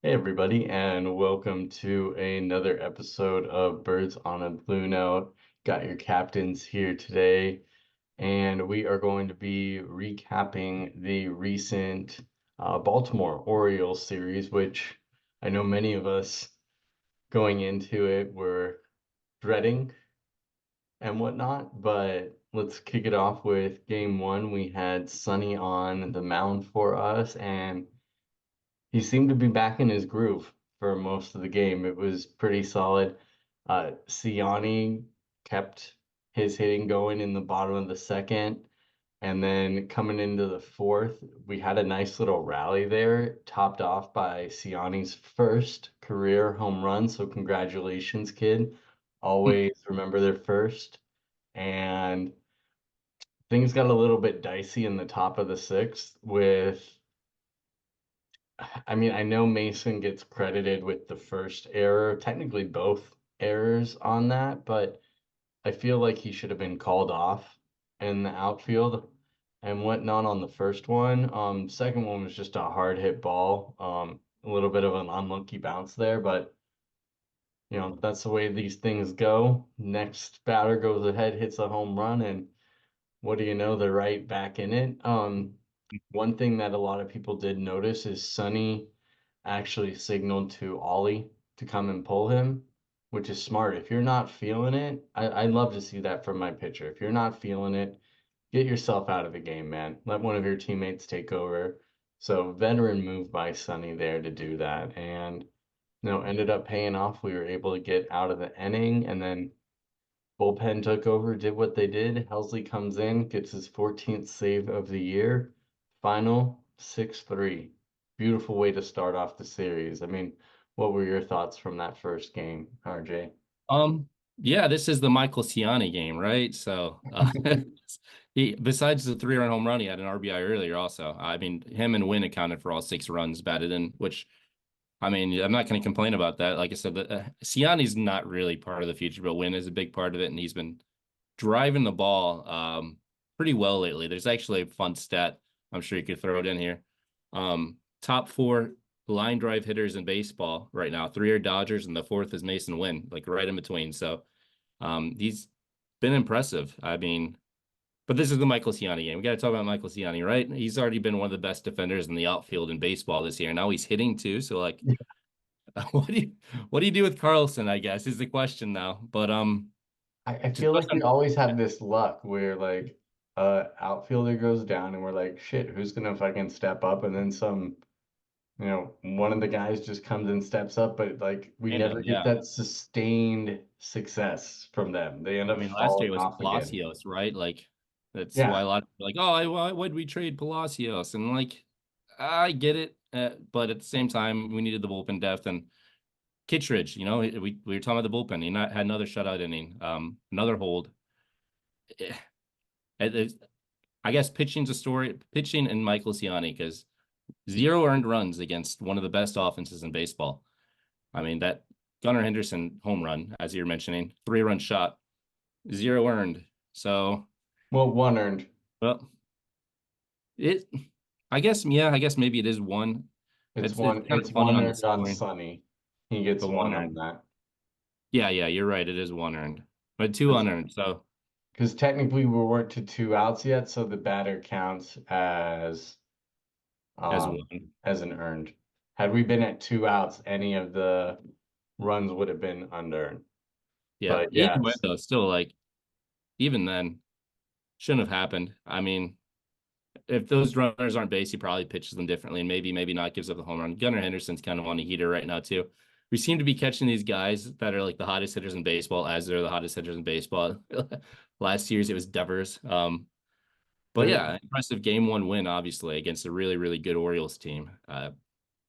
Hey everybody, and welcome to another episode of Birds on a Blue Note. Got your captains here today, and we are going to be recapping the recent Baltimore Orioles series, which I know many of us going into it were dreading and whatnot. But let's kick it off with game one. We had Siani on the mound for us, and he seemed to be back in his groove for most of the game. It was pretty solid. Siani kept his hitting going in the bottom of the second. And then coming into the fourth, we had a nice little rally there, topped off by Siani's first career home run. So congratulations, kid. Always remember their first. And things got a little bit dicey in the top of the sixth with I mean, I know Mason gets credited with the first error, technically both errors on that, but I feel like he should have been called off in the outfield and whatnot on the first one. Second one was just a hard hit ball, a little bit of an unlucky bounce there, but that's the way these things go. Next batter goes ahead, hits a home run, and what do you know, they're right back in it. One thing that a lot of people did notice is Sonny actually signaled to Ollie to come and pull him, which is smart. If you're not feeling it, I'd love to see that from my pitcher. If you're not feeling it, get yourself out of the game, man. Let one of your teammates take over. So veteran move by Sonny there to do that, and ended up paying off. We were able to get out of the inning, and then bullpen took over, did what they did. Helsley comes in, gets his 14th save of the year. Final 6-3. Beautiful way to start off the series. I mean, what were your thoughts from that first game, RJ? Um, yeah, this is the Michael Siani game, right? So, he besides the three-run home run, he had an RBI earlier also. I mean, him and Wynn accounted for all 6 runs batted in, which I mean, I'm not going to complain about that. Like I said, Siani's not really part of the future, but Wynn is a big part of it, and he's been driving the ball pretty well lately. There's actually a fun stat. I'm sure you could throw it in here. Top four line drive hitters in baseball right now. Three are Dodgers, and the fourth is Mason Wynn, like right in between. So he's been impressive. I mean, but this is the Michael Siani game. We got to talk about Michael Siani, right? He's already been one of the best defenders in the outfield in baseball this year. Now he's hitting too. So like, what do you do with Carlson? I guess is the question now. But I just feel like we always have this luck where like outfielder goes down and we're like, shit, who's gonna fucking step up? And then one of the guys just comes and steps up, but like we never random, get yeah. that sustained success from them. They end I up mean, last year it falling was off again. Palacios, right? Like that's why Yeah. a lot of people are like, oh, why'd we trade Palacios? And like, I get it, but at the same time, we needed the bullpen depth and Kittredge. We were talking about the bullpen. He had another shutout inning, another hold. Eh, I guess pitching's a story. Pitching and Michael Siani because 0 earned runs against one of the best offenses in baseball. I mean that Gunnar Henderson home run, as you're mentioning, 3 run shot, 0 earned. So. Well, one earned. Well, it, I guess, yeah, I guess maybe it is one. It's kind It's of funny one on the earned on scoring, Sunny. He gets but one one on earned. that. Yeah, yeah, you're right. It is 1 earned, but two Because unearned. So technically we weren't to two outs yet, so the batter counts as um one. as an earned. Had we been at two outs, any of the runs would have been unearned. Yeah. But Either yeah, way, though, still like even then shouldn't have happened. I mean, if those runners aren't base, he probably pitches them differently and maybe not gives up the home run. Gunnar Henderson's kind of on a heater right now too. We seem to be catching these guys that are like the hottest hitters in baseball as they're the hottest hitters in baseball. Last year's it was Devers. But there. yeah, impressive game one win, obviously, against a really, really good Orioles team. Like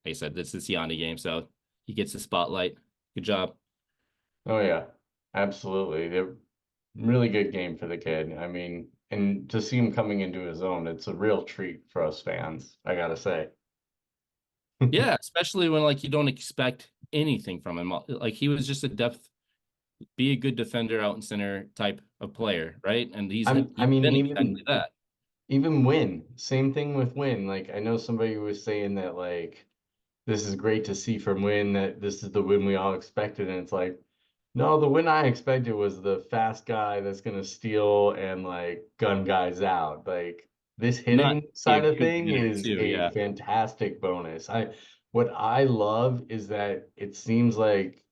I said, this is the Siani game, so he gets the spotlight. Good job. Oh yeah, absolutely. Really good game for the kid. I mean, and to see him coming into his own, it's a real treat for us fans, I gotta say. Yeah, especially when like you don't expect anything from him. Like he was just a depth, be a good defender out in center type of player, right? And I he's mean, been exactly that. even Win, same thing with Win. Like I know somebody was saying that like this is great to see from Win that this is the win we all expected. And it's like, no, the win I expected was the fast guy that's gonna steal and like gun guys out. Like this Not hitting be a side of good thing hitter is too. a Yeah. fantastic bonus. What I love is that it seems like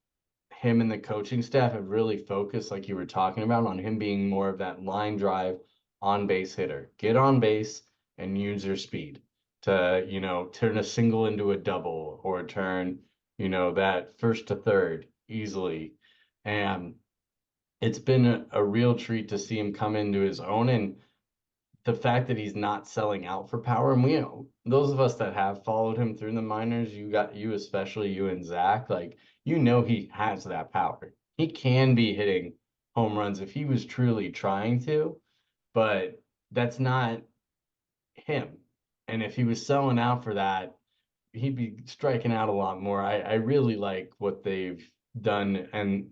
him and the coaching staff have really focused, like you were talking about, on him being more of that line drive on base hitter. Get on base and use your speed to, turn a single into a double or turn, that first to third easily. And it's been a real treat to see him come into his own. And the fact that he's not selling out for power, and those of us that have followed him through the minors, you especially you and Zach, like he has that power. He can be hitting home runs if he was truly trying to, but that's not him. And if he was selling out for that, he'd be striking out a lot more. I really like what they've done. And,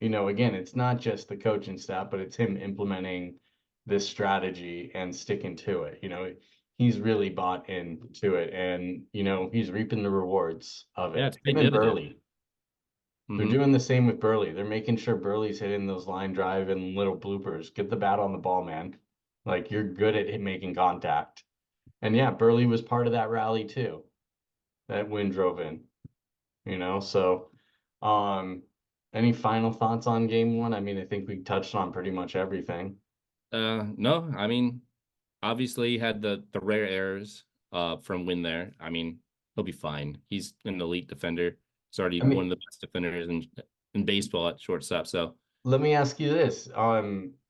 again, it's not just the coaching staff, but it's him implementing this strategy and sticking to it. He's really bought into it and, he's reaping the rewards of Yeah, it. it's Him paid and dividends. Burley. They're Hmm. doing the same with Burley. They're making sure Burley's hitting those line drive and little bloopers. Get the bat on the ball, man. Like you're good at making contact. And yeah, Burley was part of that rally too. That wind drove in, So, um, any final thoughts on game one? I mean, I think we touched on pretty much everything. No, I mean, obviously he had the rare errors from Win there. I mean, he'll be fine. He's an elite defender. He's already I one mean, of the best defenders in baseball at shortstop. So let me ask you this.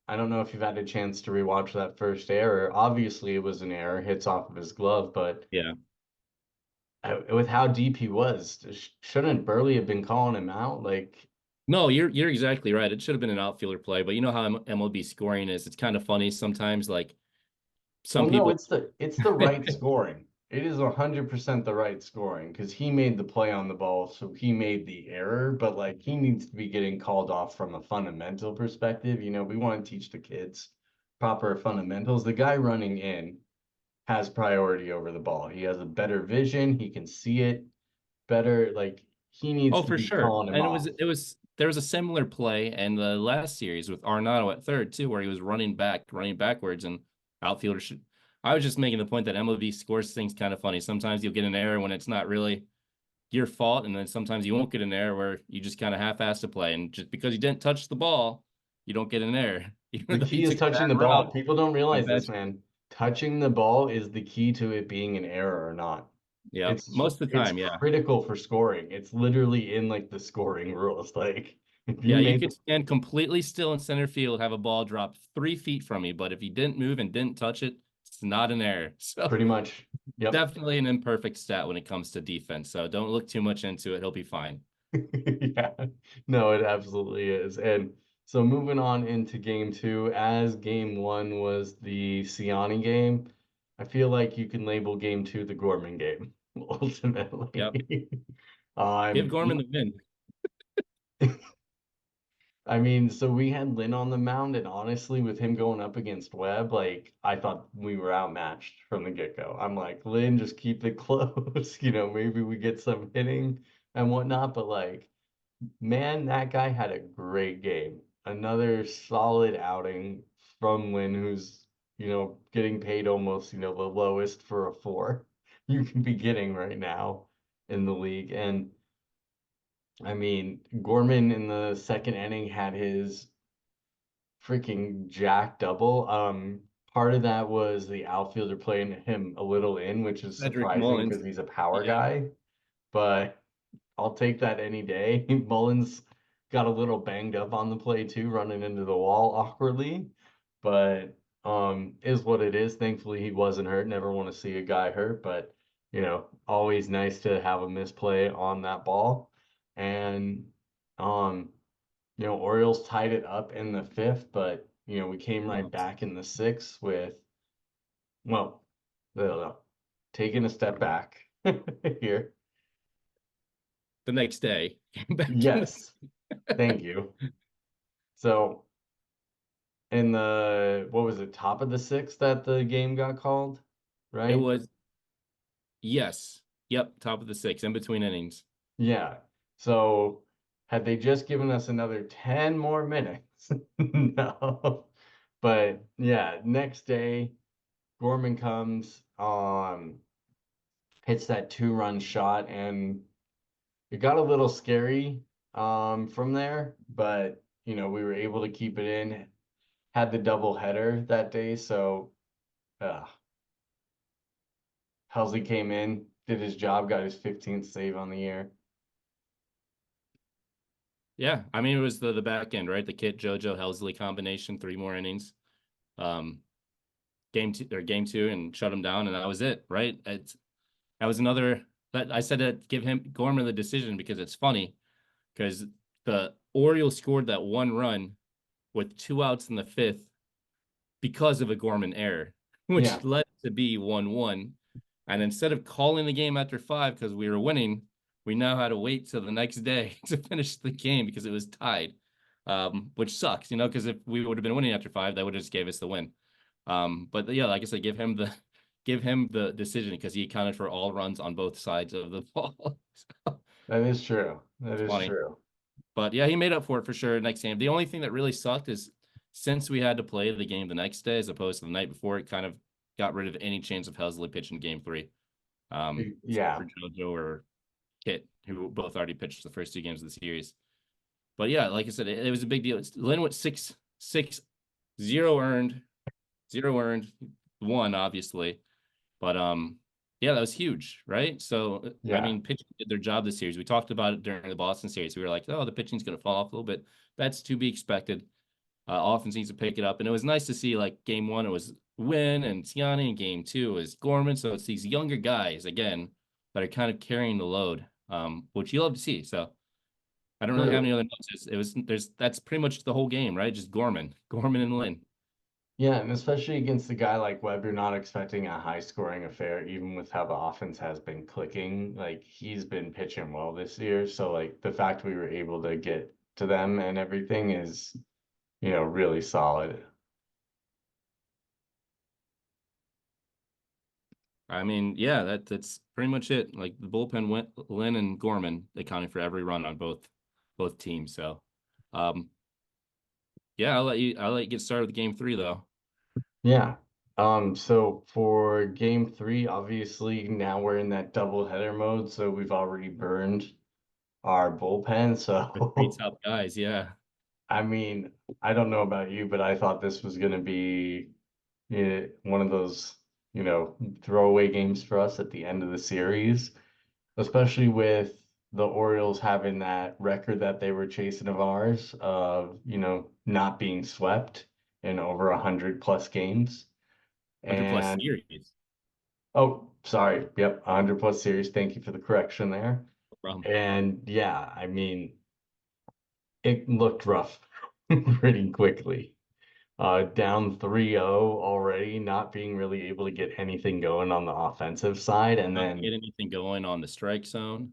I don't know if you've had a chance to rewatch that first error. Obviously, it was an error, hits off of his glove, but yeah. with how deep he was, shouldn't Burley have been calling him out? Like, No, you're exactly right. It should have been an outfielder play, but you know how MLB scoring is. It's kind of funny sometimes. Like some well, no, people, it's the right scoring. It is 100% the right scoring because he made the play on the ball, so he made the error. But like he needs to be getting called off from a fundamental perspective. We want to teach the kids proper fundamentals. The guy running in has priority over the ball. He has a better vision. He can see it better. Like he needs oh, to for be sure. calling him And off. there was a similar play in the last series with Arnado at third too, where he was running backwards, and outfielder should. I was just making the point that MLB scores things kind of funny. Sometimes you'll get an error when it's not really your fault, and then sometimes you won't get an error where you just kind of half-ass to play, and just because you didn't touch the ball, you don't get an error, even The though you key is took a touching bad the ball. route. People don't A realize bad, this, man. Touching the ball is the key to it being an error or not. yeah, It's most of the it's time, yeah. critical for scoring. It's literally in like the scoring rules. Like if you Yeah, you made could stand completely still in center field, have a ball drop 3 feet from you, but if you didn't move and didn't touch it, it's not an error. So pretty much, yep. definitely an imperfect stat when it comes to defense. So don't look too much into it. He'll be fine. Yeah, no, it absolutely is. And so moving on into game two, as game one was the Siani game, I feel like you can label game two the Gorman game, Yep. ultimately. Give Um, Gorman the win. I mean, so we had Lynn on the mound, and honestly, with him going up against Webb, like I thought we were outmatched from the get-go. I'm like, Lynn, just keep it close. Maybe we get some hitting and whatnot, but like, man, that guy had a great game. Another solid outing from Lynn, who's, getting paid almost, the lowest for a four you can be getting right now in the league. And I mean, Gorman in the second inning had his freaking jack double. Part of that was the outfielder playing him a little in, which is Cedric surprising Mullins. because he's a power Yeah. guy, but I'll take that any day. Mullins got a little banged up on the play too, running into the wall awkwardly, but is what it is. Thankfully, he wasn't hurt. Never want to see a guy hurt, but always nice to have a misplay on that ball. And um, Orioles tied it up in the fifth, but we came right Well, back in the sixth with, well, taking a step back here. the next day, came back in Yes, thank you. So in the what was it, top of the sixth that the game got called, it right? was yes. Yep, top of the six, in between innings. Yeah. So had they just given us another 10 more minutes, no. But yeah, next day, Gorman comes, hits that 2-run shot, and it got a little scary from there, but we were able to keep it in, had the double header that day, so uh Helsley came in, did his job, got his 15th save on the year. Yeah, I mean it was the back end, right? The Kit JoJo Helsley combination, three more innings. Um, game two, and shut him down, and that was it, right? That was another that I said to give him Gorman the decision because it's funny because the Orioles scored that one run with two outs in the fifth because of a Gorman error, Yeah, which led to be 1-1. And instead of calling the game after five because we were winning, we now had to wait till the next day to finish the game because it was tied, which sucks, because if we would have been winning after five, that would have just gave us the win. But yeah, like I said, give him the decision because he accounted for all runs on both sides of the ball. So, that is true. That it's is funny. true. But yeah, he made up for it for sure next game. The only thing that really sucked is since we had to play the game the next day as opposed to the night before, it kind of got rid of any chance of Helsley pitching game three. Except Yeah. for JoJo or Kit, who both already pitched the first two games of the series. But yeah, like I said, it was a big deal. Lynn went 6-6, zero earned, one obviously. But yeah, that was huge, right? So I Yeah. mean, pitching did their job this series. We talked about it during the Boston series. We were like, oh, the pitching's going to fall off a little bit. That's to be expected. Offense needs to pick it up, and it was nice to see like game one it was Win and Siani, and game two was Gorman. So it's these younger guys again that are kind of carrying the load, which you love to see. So I don't really have any True. other notes. It was there's that's pretty much the whole game, right? Just Gorman and Lynn. Yeah, and especially against a guy like Webb, you're not expecting a high scoring affair, even with how the offense has been clicking. Like he's been pitching well this year. So like the fact we were able to get to them and everything is, really solid. I mean, yeah, that's pretty much it. Like the bullpen went Lynn and Gorman accounting for every run on both teams. So, um, yeah, I'll let you get started with game three though. Yeah. So for game three, obviously now we're in that double header mode, so we've already burned our bullpen. The three So top guys, yeah. I mean, I don't know about you, but I thought this was gonna be one of those, throwaway games for us at the end of the series, especially with the Orioles having that record that they were chasing of ours of, not being swept in over 100 plus games. 100 plus And series. oh, sorry, yep, 100 plus series. Thank you for the correction there. No problem. And yeah, I mean, it looked rough pretty quickly. Down 3-0 already, not being really able to get anything going on the offensive side. And Not then, get anything going on the strike zone.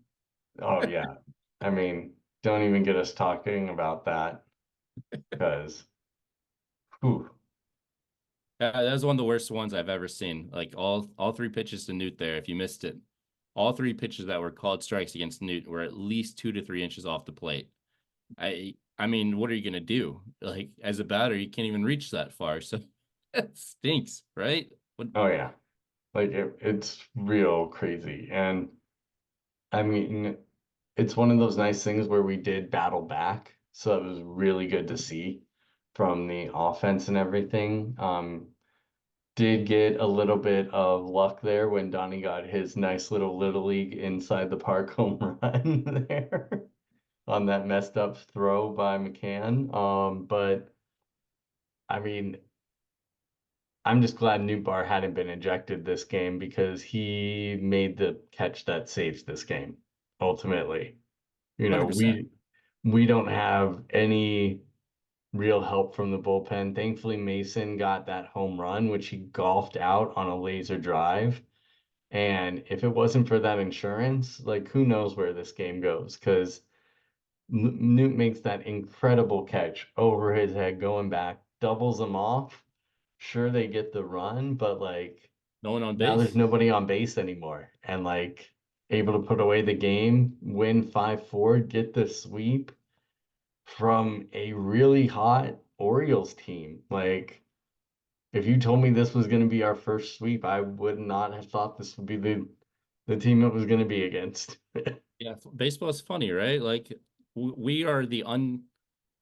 oh, yeah, I mean, don't even get us talking about that because, whew, That was one of the worst ones I've ever seen. Like all three pitches to Newt there. If you missed it, all three pitches that were called strikes against Newt were at least 2 to 3 inches off the plate. I mean, what are you gonna do? Like as a batter, you can't even reach that far. So that stinks, right? What oh, yeah, like it's real crazy. And I mean, it's one of those nice things where we did battle back. So it was really good to see from the offense and everything. Did get a little bit of luck there when Donnie got his nice little league inside the park home run there on that messed up throw by McCann. But I mean, I'm just glad Newbar hadn't been ejected this game because he made the catch that saves this game ultimately. You know, 100%. we don't have any real help from the bullpen. Thankfully, Mason got that home run, which he golfed out on a laser drive. And if it wasn't for that insurance, like who knows where this game goes? Because Newt makes that incredible catch over his head going back, doubles them off. Sure, they get the run, but like No one on now there's base. nobody on base anymore. And like able to put away the game, win 5-4, get the sweep from a really hot Orioles team. Like, if you told me this was going to be our first sweep, I would not have thought this would be the team it was going to be against. Yeah, baseball is funny, right? Like we are the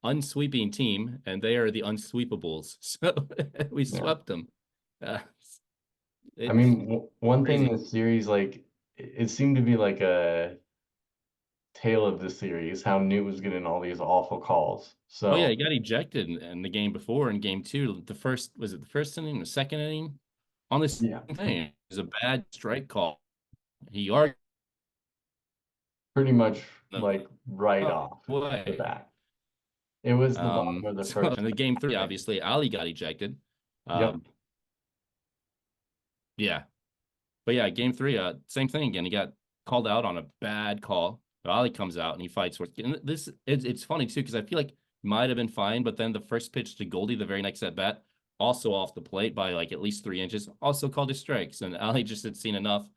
unsweeping team, and they are the unsweepables. So we Yeah. swept them. Uh, I it's mean, one thing in crazy. the series, like, it seemed to be like a tale of the series, how Newt was getting all these awful calls. Oh yeah, he So, got ejected in the game before in game two. The first was it the first inning, the second inning on this yeah, thing. It was a bad strike call. He argued pretty much the like right off the way. bat. It was the bottom of the So first. in the game three, Inning. obviously, Ali got ejected. Yep. Um, yeah, but yeah, game three, same thing again. He got called out on a bad call. But Ali comes out and he fights for and this. It's funny too because I feel like he might have been fine, but then the first pitch to Goldie, the very next at bat, also off the plate by like at least 3 inches, also called his strikes. And Ali just had seen enough.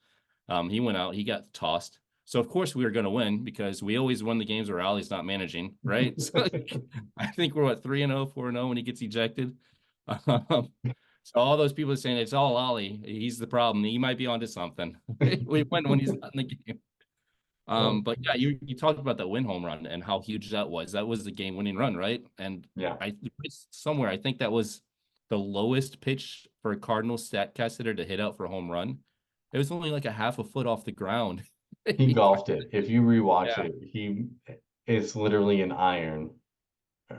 He went out, he got tossed. So of course we were going to win because we always win the games where Ali's not managing, right? So I think we're what 3-0, 4-0 when he gets ejected. Um, so all those people are saying it's all Ali. He's the problem. He might be onto something. We win when he's not in the game. Well, But yeah, you talked about that win home run and how huge that was. That was the game winning run, right? And yeah. it's somewhere I think that was the lowest pitch for a Cardinals Statcast hitter to hit out for a home run. It was only like a half a foot off the ground. He golfed it. If you rewatch Yeah, it, it's literally an iron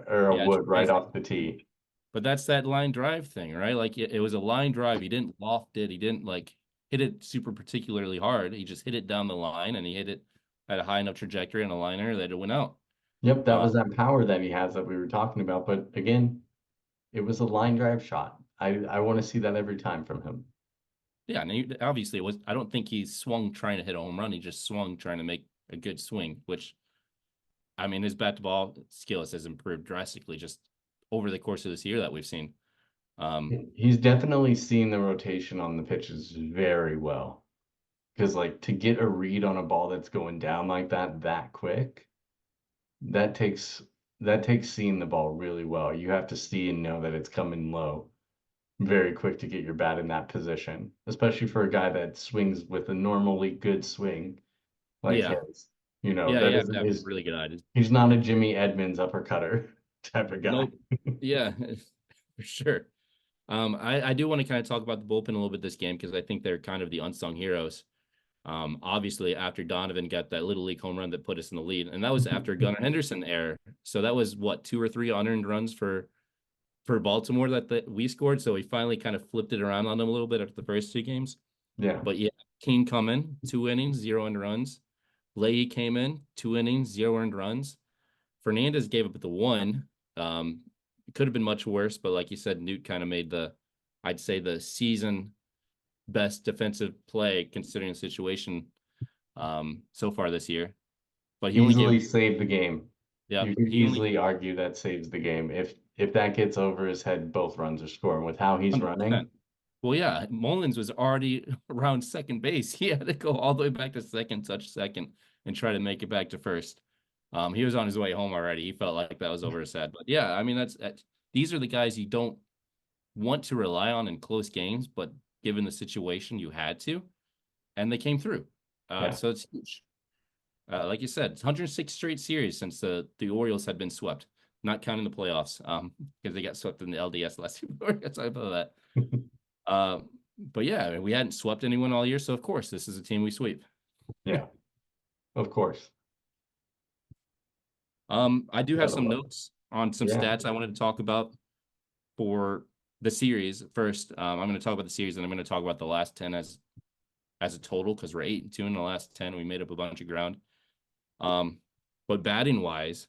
or a yeah, it's wood right crazy. off the tee. But that's that line drive thing, right? Like it was a line drive. He didn't loft it. He didn't like hit it super particularly hard. He just hit it down the line and he hit it at a high enough trajectory and a liner that it went out. Yep, that Uh, was that power that he has that we were talking about. But again, it was a line drive shot. I want to see that every time from him. yeah, and obviously it was. I don't think he swung trying to hit a home run. He just swung trying to make a good swing. Which I mean, his bat to ball skills has improved drastically just over the course of this year that we've seen. Um, He's definitely seen the rotation on the pitches very well. Because like to get a read on a ball that's going down like that quick, that takes that takes seeing the ball really well. You have to see and know that it's coming low very quick to get your bat in that position, especially for a guy that swings with a normally good swing like yeah, his. You know, yeah, that you have to isn't have his really good eyes. he's not a Jimmy Edmonds uppercutter type of guy. Nope. Yeah, for sure. I do want to kind of talk about the bullpen a little bit this game because I think they're kind of the unsung heroes. Obviously, after Donovan got that little league home run that put us in the lead, and that was after Gunnar Henderson error. So that was what 2 or 3 unearned runs for Baltimore that we scored. So we finally kind of flipped it around on them a little bit after the first 2 games. Yeah. But yeah, King come in 2 innings, 0 earned runs. Leahy came in 2 innings, 0 earned runs. Fernandez gave up the one. It could have been much worse, but like you said, Newt kind of made I'd say the season best defensive play considering the situation so far this year. But he only gave Easily saved the game. yeah, You could he only easily argue that saves the game. If that gets over his head, both runs are scoring with how he's 100%. running. Well, yeah, Mullins was already around second base. He had to go all the way back to second, touch second, and try to make it back to first. He was on his way home already. He felt like that was over his head. But yeah, I mean that's these are the guys you don't want to rely on in close games, but given the situation, you had to, and they came through. Yeah. So it's huge. Like you said, it's 106 straight series since the Orioles had been swept, not counting the playoffs, because they got swept in the LDS last year. We're gonna talk about that. Uh, but yeah, I mean, we hadn't swept anyone all year, so of course this is a team we sweep. Yeah, of course. I do have Gotta some love it. notes on some Yeah. stats I wanted to talk about for the series. First, I'm going to talk about the series, and I'm going to talk about the last 10 as a total because we're 8-2 in the last 10. We made up a bunch of ground. Um, but batting wise,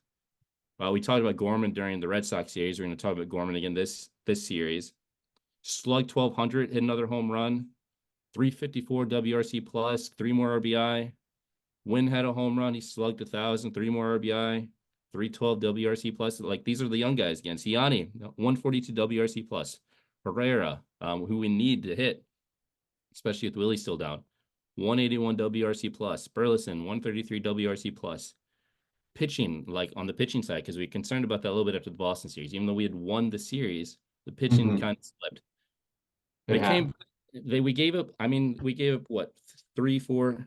we talked about Gorman during the Red Sox series. We're going to talk about Gorman again this series. Slug 1200, hit another home run, 354 WRC plus, 3 more RBI. Wynn had a home run. He slugged 1,000, 3 more RBI, 312 WRC plus. Like these are the young guys again. Siani, 142 WRC plus. Herrera, who we need to hit, especially with Willie still down. 181 WRC plus. Burleson, 133 WRC plus. Pitching, like on the pitching side, because we were concerned about that a little bit after the Boston series. Even though we had won the series, the pitching Hmm. kind of slipped. It They happened. came, we gave up, I mean, we gave up what, three, four,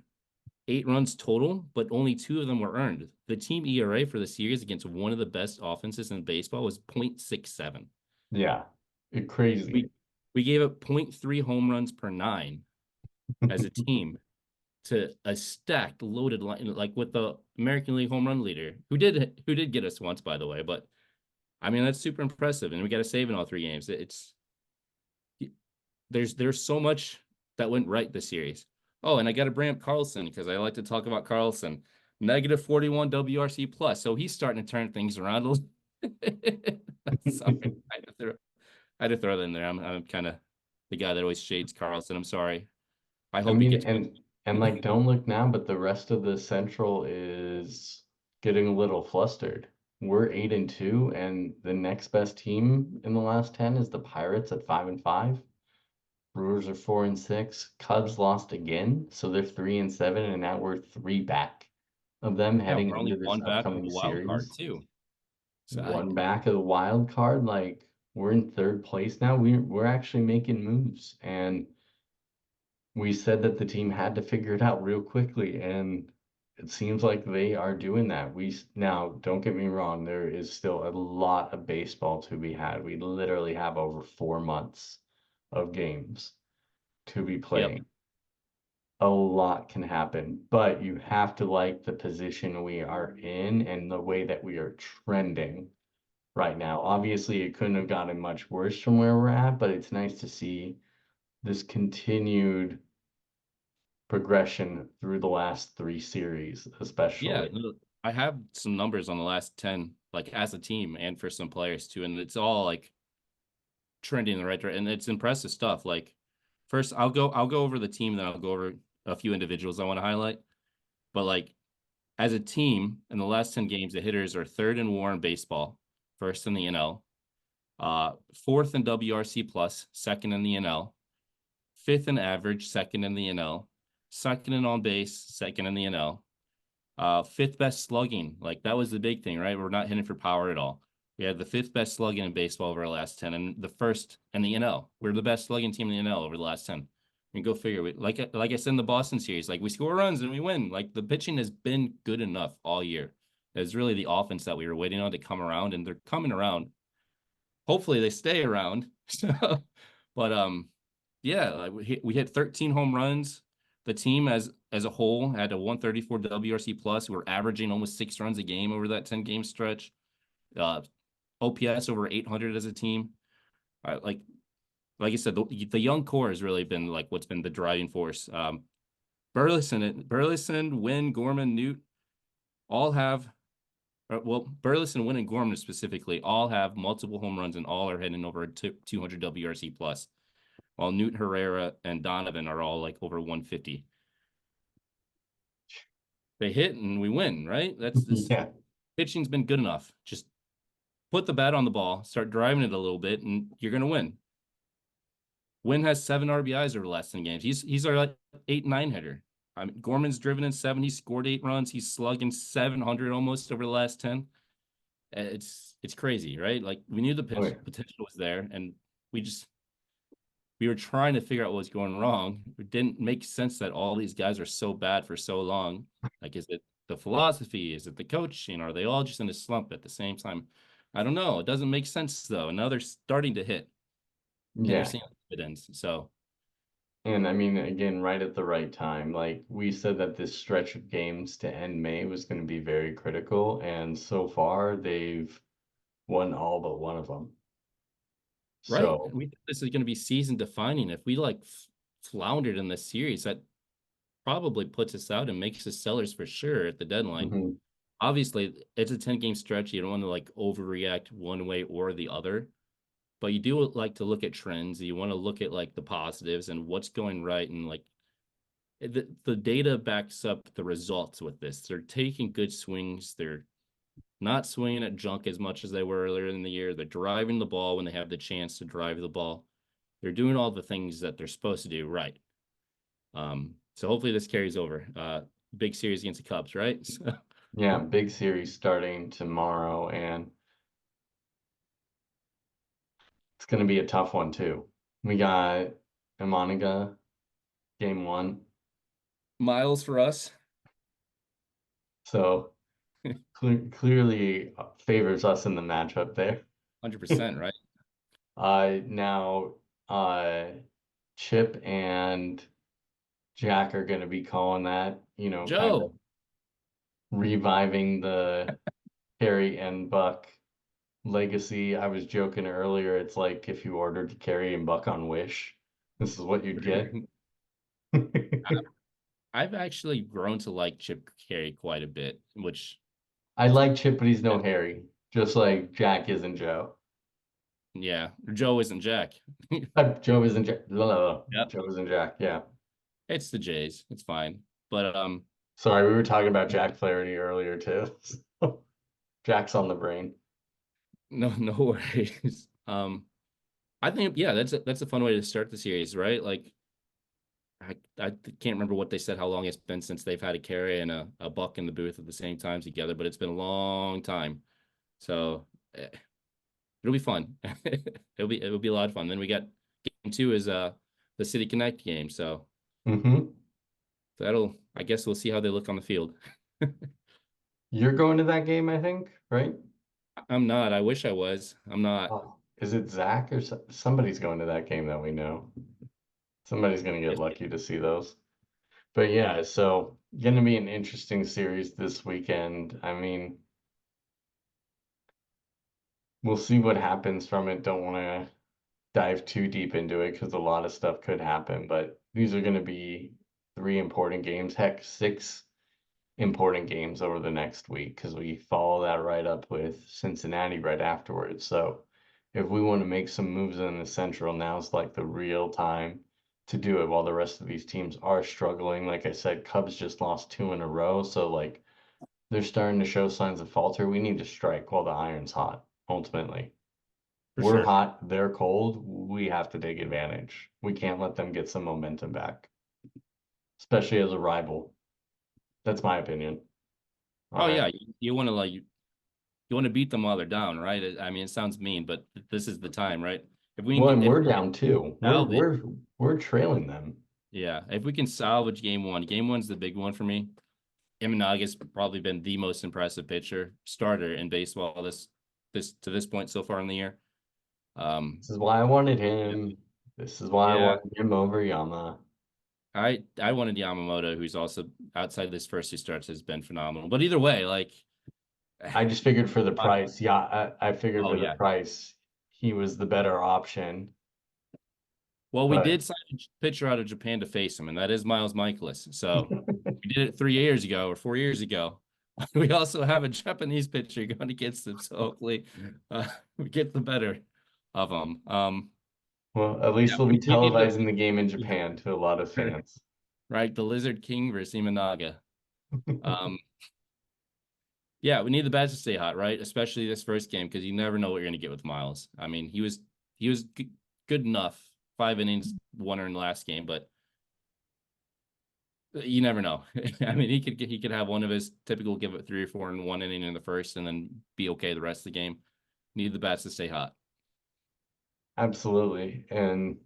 8 runs total, but only two of them were earned. The team ERA for the series against one of the best offenses in baseball was 0.67. Yeah. Crazy. We gave up point 0.3 home runs per nine as a team to a stacked, loaded line, like with the American League home run leader, who did get us once, by the way. But I mean, that's super impressive, and we got a save in all three games. It's there's so much that went right this series. Oh, and I got to bring up Carlson because I like to talk about Carlson. Negative 41 WRC plus, so he's starting to turn things around a little. Sorry, I had to throw that in there. I'm kind of the guy that always shades Carlson. I'm sorry. I I hope he mean, gets and like don't look now, but the rest of the Central is getting a little flustered. We're 8-2, and the next best team in the last 10 is the Pirates at 5-5. Brewers are 4-6. Cubs lost again, so they're 3-7, and now we're three back of them yeah. heading We're only into this one back of upcoming the wild card series. too. So One back of the wild card, like we're in third place now. We're actually making moves, and we said that the team had to figure it out real quickly, and it seems like they are doing that. Now, don't get me wrong, there is still a lot of baseball to be had. We literally have over 4 months of games to be yep, playing. A lot can happen, but you have to like the position we are in and the way that we are trending right now. Obviously, it couldn't have gotten much worse from where we're at, but it's nice to see this continued progression through the last three series, yeah. especially. No, I have some numbers on the last 10, like as a team and for some players too, and it's all like trending in the right direction. And it's impressive stuff. Like first, I'll go over the team, then I'll go over a few individuals I want to highlight. But like as a team in the last 10 games, the hitters are third in WAR in baseball, first in the NL, fourth in WRC plus, second in the NL, fifth in average, second in the NL, second in on base, second in the NL, fifth best slugging. Like that was the big thing, right? We're not hitting for power at all. We had the fifth best slugging in baseball over the last 10, and the first in the NL. We're the best slugging team in the NL over the last 10. And go figure. Like I said in the Boston series, like we score runs and we win. Like the pitching has been good enough all year. It's really the offense that we were waiting on to come around, and they're coming around. Hopefully they stay around. So, but yeah, like we hit 13 home runs. The team as a whole had a 134 WRC plus. We're averaging almost 6 runs a game over that 10 game stretch. Uh, OPS over 800 as a team. Like I said, the young core has really been like what's been the driving force. Burleson, Wynn, Gorman, Newt all have well, Burleson, Wynn, and Gorman specifically all have multiple home runs and all are hitting over 200 WRC plus, while Newt, Herrera, and Donovan are all like over 150. They hit and we win, right? That's this Yeah. pitching's been good enough. Just put the bat on the ball, start driving it a little bit, and you're gonna win. Wynn has 7 RBIs over the last 10 games. He's our like 8-9 hitter. I mean, Gorman's driven in 7. He scored 8 runs. He's slugging 700 almost over the last 10. It's crazy, right? Like we knew the Oh, pitch yeah. potential was there, and we just we were trying to figure out what was going wrong. It didn't make sense that all these guys are so bad for so long. Like, is it the philosophy? Is it the coaching? Are they all just in a slump at the same time? I don't know. It doesn't make sense though. And now they're starting to hit, and they're Yeah. seeing dividends. So And I mean, again, right at the right time. Like we said that this stretch of games to end May was going to be very critical, and so far they've won all but one of them. right, So, we think this is going to be season defining. If we like floundered in this series, that probably puts us out and makes us sellers for sure at the deadline. mhm. Obviously, it's a 10 game stretch. You don't want to like overreact one way or the other, but you do like to look at trends. You want to look at like the positives and what's going right. And like the data backs up the results with this. They're taking good swings. They're not swinging at junk as much as they were earlier in the year. They're driving the ball when they have the chance to drive the ball. They're doing all the things that they're supposed to do right. So hopefully this carries over. Big series against the Cubs, right? Yeah, big series starting tomorrow, and it's going to be a tough one too. We got Imaniga, game one. Miles for us. So clearly favors us in the matchup there. 100%, right? Now, uh, Chip and Jack are going to be calling that, kind of Joe. reviving the Harry and Buck legacy. I was joking earlier. It's like if you ordered Carrie and Buck on Wish, this is what you'd get. I've actually grown to like Chip Carey quite a bit, which I like Chip, but he's no Harry, just like Jack isn't Joe. yeah, Joe isn't Jack. Joe isn't Jack. No, no, no. Yep. Joe isn't Jack. Yeah. It's the Jays. It's fine. But Sorry, we were talking about Jack Flaherty earlier too. Jack's on the brain. no worries. I think yeah, that's a fun way to start the series, right? Like I can't remember what they said how long it's been since they've had a Carey and a Buck in the booth at the same time together, but it's been a long time. So it'll be fun. It'll be a lot of fun. Then we got game two is the City Connect game. So Hmm. that'll I guess we'll see how they look on the field. You're going to that game, I think, right? I'm not. I wish I was. I'm not. Oh, is it Zach or somebody's going to that game that we know? Somebody's going to get lucky to see those. But yeah, so going to be an interesting series this weekend. I mean, we'll see what happens from it. Don't want to dive too deep into it because a lot of stuff could happen, but these are going to be three important games, heck, six important games over the next week because we follow that right up with Cincinnati right afterwards. So if we want to make some moves in the Central, now's like the real time to do it while the rest of these teams are struggling. Like I said, Cubs just lost two in a row, so like they're starting to show signs of falter. We need to strike while the iron's hot, ultimately. For We're sure. hot, they're cold. We have to take advantage. We can't let them get some momentum back, especially as a rival. That's my opinion Oh on it. yeah, you want to you want to beat them while they're down, right? I mean, it sounds mean, but this is the time, right? Well, and If we're we can down two. We're salvage, we're we're trailing them. yeah, if we can salvage game one's the big one for me. Imanaga's probably been the most impressive pitcher starter in baseball this to this point so far in the year. This is why I wanted him. This is why I Yeah, wanted him over Yama. I wanted Yamamoto, who's also outside this first two starts has been phenomenal. But either way, like, I just figured for the price. Yeah, I figured oh for the yeah. price he was the better option. Well, we But did sign a pitcher out of Japan to face him, and that is Miles Michaelis. So we did it 3 years ago or 4 years ago. We also have a Japanese pitcher going against him, so hopefully we get the better of him. well, at Yeah, least we'll be we need to, televising the game in Japan to a lot of fans. right? The Lizard King versus Imanaga. Um, yeah, we need the bats to stay hot, right? Especially this first game because you never know what you're going to get with Miles. I mean, he was good enough, 5 innings, one in the last game, but you never know. I mean, he could have one of his typical give it 3 or 4 in 1 inning in the first, and then be okay the rest of the game. Need the bats to stay hot. Absolutely. And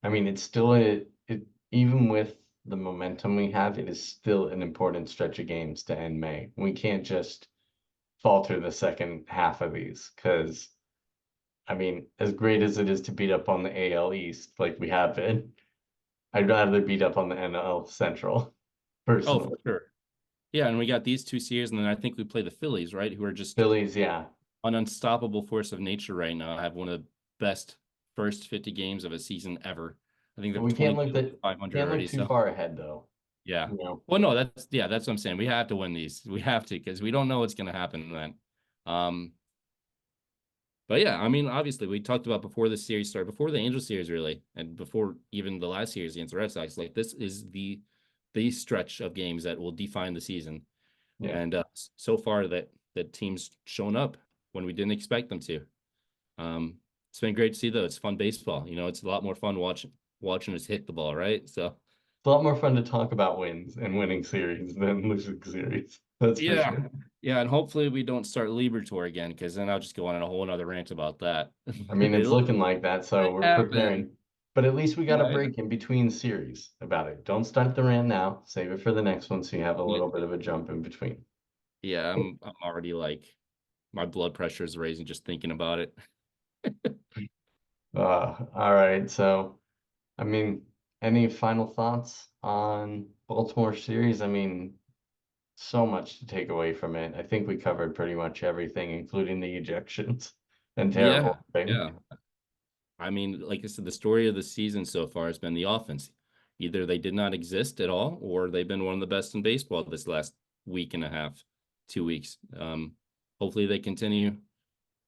I mean, it's still even with the momentum we have, it is still an important stretch of games to end May. We can't just falter the second half of these because, I mean, as great as it is to beat up on the AL East like we have been, I'd rather beat up on the NL Central Oh, personally. for sure. Yeah, and we got these two series, and then I think we play the Phillies, right? Who are just Phillies, yeah. an unstoppable force of nature right now. Have one of the best first 50 games of a season ever. I think they're We 22 500 can't look already. too So far ahead though. yeah. You know, Well, no, that's what I'm saying. We have to win these. We have to because we don't know what's going to happen then. Um, But yeah, I mean, obviously, we talked about before the series started, before the Angel series really, and before even the last series against the Red Sox. Like this is the stretch of games that will define the season. yeah. And so far, that team's shown up when we didn't expect them to. It's been great to see though. It's fun baseball. It's a lot more fun watching us hit the ball, right? So a lot more fun to talk about wins and winning series than losing series. That's for Yeah. sure. Yeah, and hopefully we don't start Libertor again, because then I'll just go on a whole other rant about that. I mean, it's It'll looking like that, so we're happen. preparing. But at least we got a Right. break in between series about it. Don't start the rant now. Save it for the next one so you have a Yeah, little bit of a jump in between. yeah, I'm already like my blood pressure is raising just thinking about it. All right. So, I mean, any final thoughts on Baltimore series? I mean, so much to take away from it. I think we covered pretty much everything, including the ejections and Yeah, terrible thing. yeah. I mean, like I said, the story of the season so far has been the offense. Either they did not exist at all, or they've been one of the best in baseball this last week and a half, 2 weeks. Hopefully they continue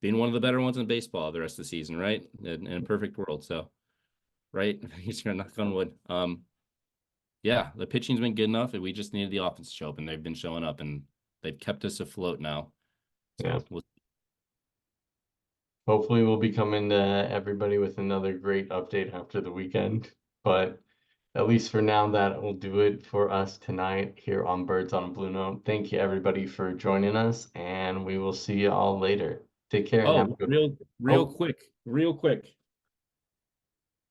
being one of the better ones in baseball the rest of the season, right? In a perfect world. So, right, he's gonna knock on wood. Yeah, the pitching's been good enough, and we just needed the offense to show up, and they've been showing up, and they've kept us afloat now. Yeah. So, we'll, Hopefully, we'll be coming to everybody with another great update after the weekend. But at least for now, that will do it for us tonight here on Birds on a Blue Note. Thank you, everybody, for joining us, and we will see you all later. Take care and have a oh, good one. real Oh, quick, real quick.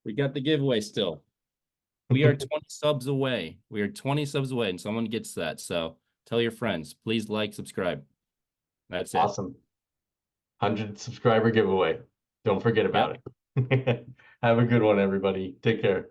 We got the giveaway still. We are 20 subs away. We are 20 subs away, and someone gets that. So tell your friends. Please like, subscribe. That's it. awesome. 100 subscriber giveaway. Don't forget Yep. about it. Have a good one, everybody. Take care.